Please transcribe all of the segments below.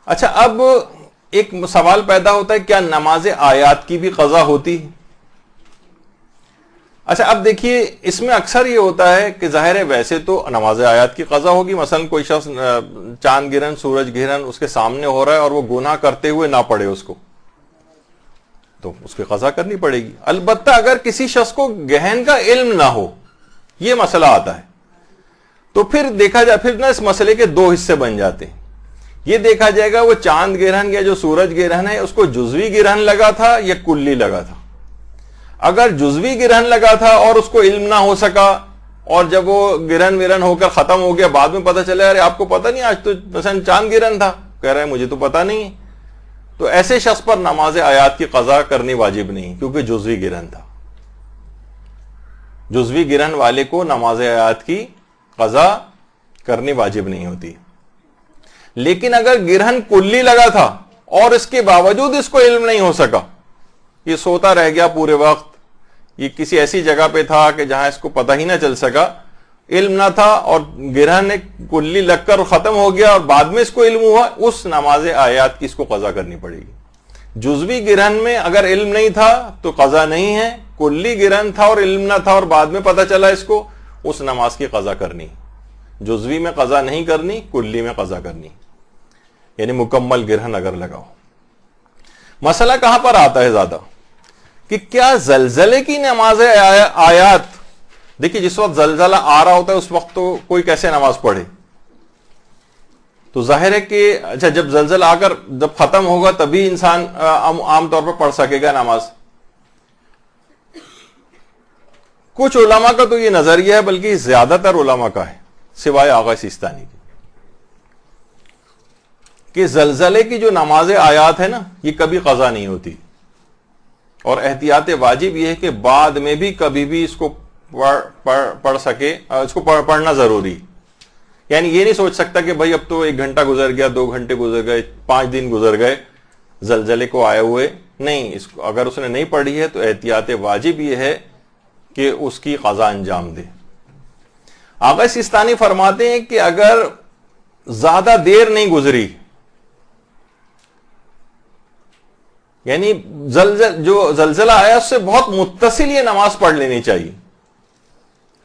اچھا، اب ایک سوال پیدا ہوتا ہے، کیا نماز آیات کی بھی قضا ہوتی ہے؟ اچھا، اب دیکھیے اس میں اکثر یہ ہوتا ہے کہ ظاہر ہے ویسے تو نماز آیات کی قضا ہوگی، مثلا کوئی شخص چاند گرہن سورج گرہن اس کے سامنے ہو رہا ہے اور وہ گناہ کرتے ہوئے نہ پڑے اس کو، تو اس کی قضا کرنی پڑے گی۔ البتہ اگر کسی شخص کو گہن کا علم نہ ہو، یہ مسئلہ آتا ہے، تو پھر دیکھا جائے، پھر نا اس مسئلے کے دو حصے بن جاتے ہیں۔ یہ دیکھا جائے گا وہ چاند گرہن یا جو سورج گرہن ہے اس کو جزوی گرہن لگا تھا یا کلی لگا تھا۔ اگر جزوی گرہن لگا تھا اور اس کو علم نہ ہو سکا، اور جب وہ گرہن ورہن ہو کر ختم ہو گیا، بعد میں پتہ چلا ارے آپ کو پتہ نہیں آج تو مثلا چاند گرہن تھا، کہہ رہے ہیں مجھے تو پتہ نہیں ہے، تو ایسے شخص پر نماز آیات کی قضا کرنی واجب نہیں، کیونکہ جزوی گرہن تھا۔ جزوی گرہن والے کو نماز آیات کی قضا کرنی واجب نہیں ہوتی۔ لیکن اگر گرہن کلی لگا تھا اور اس کے باوجود اس کو علم نہیں ہو سکا، یہ سوتا رہ گیا پورے وقت، یہ کسی ایسی جگہ پہ تھا کہ جہاں اس کو پتہ ہی نہ چل سکا، علم نہ تھا، اور گرہن ایک کلی لگ کر ختم ہو گیا اور بعد میں اس کو علم ہوا، اس نماز آیات کی اس کو قضا کرنی پڑے گی۔ جزوی گرہن میں اگر علم نہیں تھا تو قضا نہیں ہے، کلی گرہن تھا اور علم نہ تھا اور بعد میں پتہ چلا اس کو، اس نماز کی قضا کرنی۔ جزوی میں قضا نہیں کرنی، کلی میں قضا کرنی، یعنی مکمل گرہن اگر لگاؤ۔ مسئلہ کہاں پر آتا ہے زیادہ کہ کیا زلزلے کی نماز آیات، دیکھیے جس وقت زلزلہ آ رہا ہوتا ہے اس وقت تو کوئی کیسے نماز پڑھے؟ تو ظاہر ہے کہ اچھا جب زلزلہ آ کر جب ختم ہوگا تبھی انسان عام طور پر پڑھ سکے گا نماز۔ کچھ علماء کا تو یہ نظریہ ہے، بلکہ زیادہ تر علماء کا ہے سوائے آغا سیستانی کی، کہ زلزلے کی جو نماز آیات ہے نا یہ کبھی قضا نہیں ہوتی، اور احتیاط واجب یہ ہے کہ بعد میں بھی کبھی بھی اس کو پڑھ سکے، اس کو پڑھنا ضروری۔ یعنی یہ نہیں سوچ سکتا کہ بھائی اب تو 1 گھنٹہ گزر گیا، 2 گھنٹے گزر گئے، 5 دن گزر گئے زلزلے کو آئے ہوئے، نہیں، اس کو اگر اس نے نہیں پڑھی ہے تو احتیاط واجب یہ ہے کہ اس کی قضا انجام دے۔ آغا سیستانی فرماتے ہیں کہ اگر زیادہ دیر نہیں گزری، یعنی جو زلزلہ آیا اس سے بہت متصل یہ نماز پڑھ لینی چاہیے،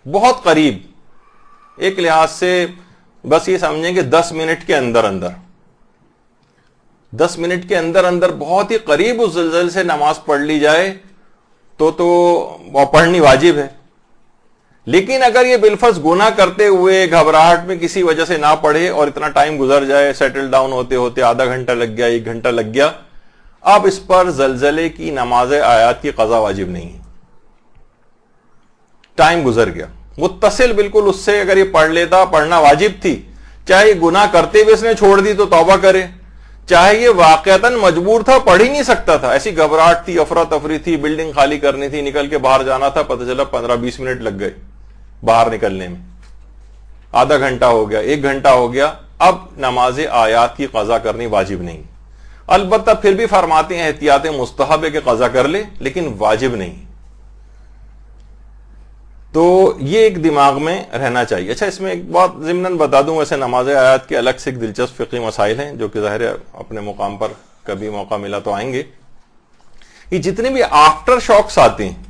بہت قریب، ایک لحاظ سے بس یہ سمجھیں کہ 10 منٹ کے اندر اندر 10 منٹ کے اندر اندر بہت ہی قریب اس زلزلے سے نماز پڑھ لی جائے تو وہ پڑھنی واجب ہے۔ لیکن اگر یہ بالفرض گناہ کرتے ہوئے گھبراہٹ میں کسی وجہ سے نہ پڑھے اور اتنا ٹائم گزر جائے، سیٹل ڈاؤن ہوتے ہوتے آدھا گھنٹہ لگ گیا، 1 گھنٹہ لگ گیا، اب اس پر زلزلے کی نماز آیات کی قضا واجب نہیں ہے، ٹائم گزر گیا، متصل بالکل اس سے اگر یہ پڑھ لیتا، پڑھنا واجب تھی، چاہے یہ گناہ کرتے ہوئے اس نے چھوڑ دی تو توبہ کرے، چاہے یہ واقعتاً مجبور تھا، پڑھ ہی نہیں سکتا تھا، ایسی گھبراہٹ تھی، افراتفری تھی، بلڈنگ خالی کرنی تھی، نکل کے باہر جانا تھا، پتہ چلا 15-20 منٹ لگ گئے باہر نکلنے میں، آدھا گھنٹہ ہو گیا، 1 گھنٹہ ہو گیا، اب نماز آیات کی قضا کرنی واجب نہیں۔ البتہ پھر بھی فرماتے ہیں احتیاط مستحب ہے کہ قضا کر لے، لیکن واجب نہیں۔ تو یہ ایک دماغ میں رہنا چاہیے۔ اچھا، اس میں ایک بات ضمناً بتا دوں، ویسے نماز آیات کے الگ سے ایک دلچسپ فقہی مسائل ہیں جو کہ ظاہر ہے اپنے مقام پر کبھی موقع ملا تو آئیں گے۔ یہ جتنے بھی آفٹر شاکس آتے ہیں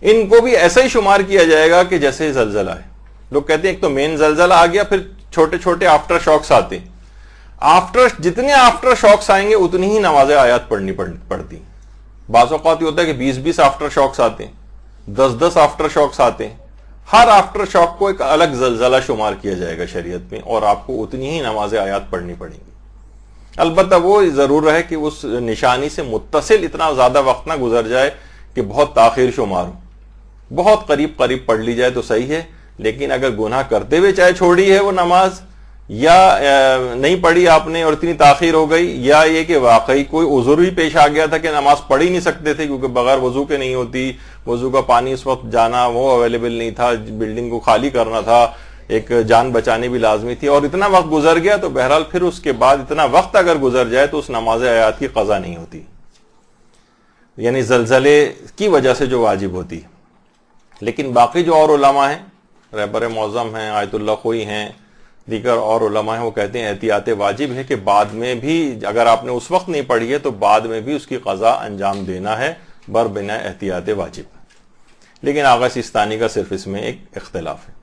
ان کو بھی ایسا ہی شمار کیا جائے گا کہ جیسے زلزلہ ہے۔ لوگ کہتے ہیں ایک تو مین زلزلہ آ گیا، پھر چھوٹے چھوٹے آفٹر شاکس آتے ہیں، جتنے آفٹر شاکس آئیں گے اتنی ہی نماز آیات پڑھنی پڑتی۔ بعض اوقات یہ ہوتا ہے کہ 20 آفٹر شاکس آتے ہیں، 10 آفٹر شاکس آتے ہیں، ہر آفٹر شاک کو ایک الگ زلزلہ شمار کیا جائے گا شریعت میں، اور آپ کو اتنی ہی نماز آیات پڑھنی پڑیں گی۔ البتہ وہ ضرور ہے کہ اس نشانی سے متصل اتنا زیادہ وقت نہ گزر جائے کہ بہت تاخیر شمار ہو، بہت قریب پڑھ لی جائے تو صحیح ہے۔ لیکن اگر گناہ کرتے ہوئے چاہے چھوڑی ہے وہ نماز، یا نہیں پڑھی آپ نے اور اتنی تاخیر ہو گئی، یا یہ کہ واقعی کوئی عذر ہی پیش آ گیا تھا کہ نماز پڑھ ہی نہیں سکتے تھے کیونکہ بغیر وضو کے نہیں ہوتی، وضو کا پانی اس وقت جانا وہ اویلیبل نہیں تھا، بلڈنگ کو خالی کرنا تھا، ایک جان بچانی بھی لازمی تھی، اور اتنا وقت گزر گیا، تو بہرحال پھر اس کے بعد اتنا وقت اگر گزر جائے تو اس نماز آیات کی قضا نہیں ہوتی، یعنی زلزلے کی وجہ سے جو واجب ہوتی۔ لیکن باقی جو اور علماء ہیں، رہبر معظم ہیں، آیت اللہ خوئی ہیں، دیگر اور علماء ہیں وہ کہتے ہیں احتیاط واجب ہے کہ بعد میں بھی اگر آپ نے اس وقت نہیں پڑھی ہے تو بعد میں بھی اس کی قضا انجام دینا ہے بر بنا احتیاط واجب. لیکن آغا سیستانی کا صرف اس میں ایک اختلاف ہے.